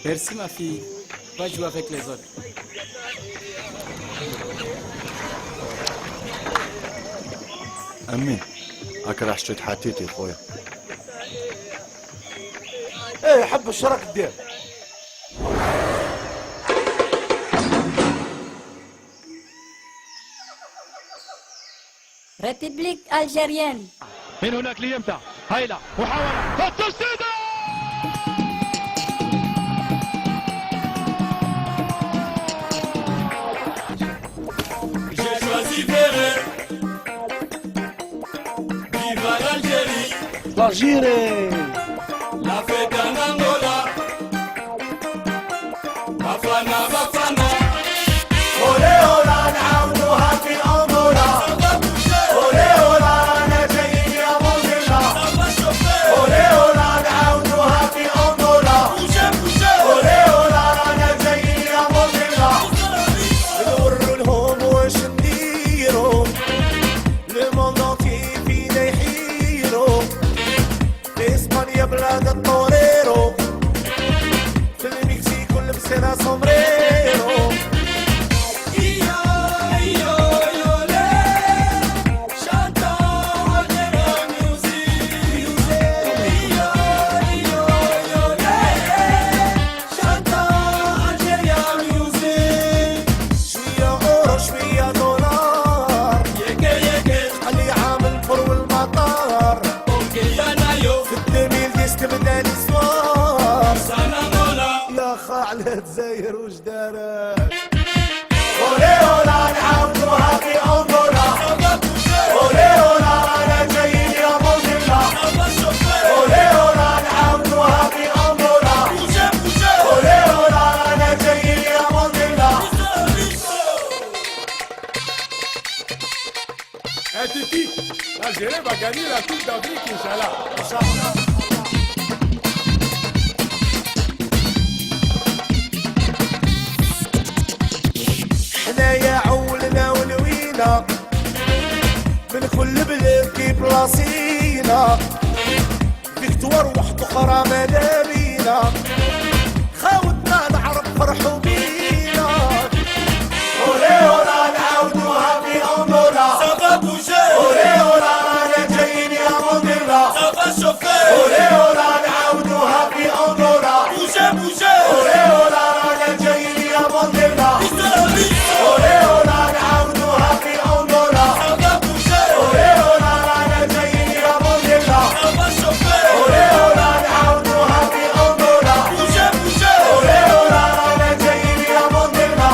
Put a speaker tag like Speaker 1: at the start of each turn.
Speaker 1: Merci ma fille. Va jouer avec les autres.
Speaker 2: أمي هاك راح شفت حاتيتي خويا.
Speaker 3: ايه حب الشراك دير.
Speaker 4: ريبوبليك الجيريان
Speaker 5: من هناك ليمتع هايلة محاولة التسديد.
Speaker 6: J'ai choisi Ferrer. Viva l'Algérie.
Speaker 3: l'Algérie.
Speaker 6: La fête en Angola. Bafana Bafana.
Speaker 7: Olé ola نعاودوها في أنغولا. Olé ola أنا جاي يا موزيلا. Olé ola نعاودوها في أنغولا. Olé ola أنا جاي يا موزيلا. نوروا لهم واش نديرو. Le monde entier فينا يحيرو. في إسبانيا بلاد الطوريرو. في المكسيك لبسنا سومريرو. تبدا الاسوار يا خالد الجزائر وش دارت. اولي اولا نعاودوها في انغولا. اولي اولا انا جاي يا موزيلا. اولي اولا نعاودوها في انغولا. اولي اولا انا جاي يا موزيلا.
Speaker 8: Un Titi, l'Algérie va gagner la Coupe d'Afrique, Inch'Allah.
Speaker 7: حنايا عولنا ولوينا من كل بلاد كي بلاصينا. فيكتوار وحد اخرى مالا بينا. خاوتنا العرب فرحوا بينا. اولي اولا نعاودوها في انغولا. اولي اولا انا جايين يا موزيلا. اولي اولا نعاودوها في انغولا. اولي اولا انا جايين يا موزيلا. اولي اولا نعاودوها في انغولا. اولي اولا انا جايين يا موزيلا. اولي اولا نعاودوها في انغولا. اولي اولا انا جايين يا موزيلا.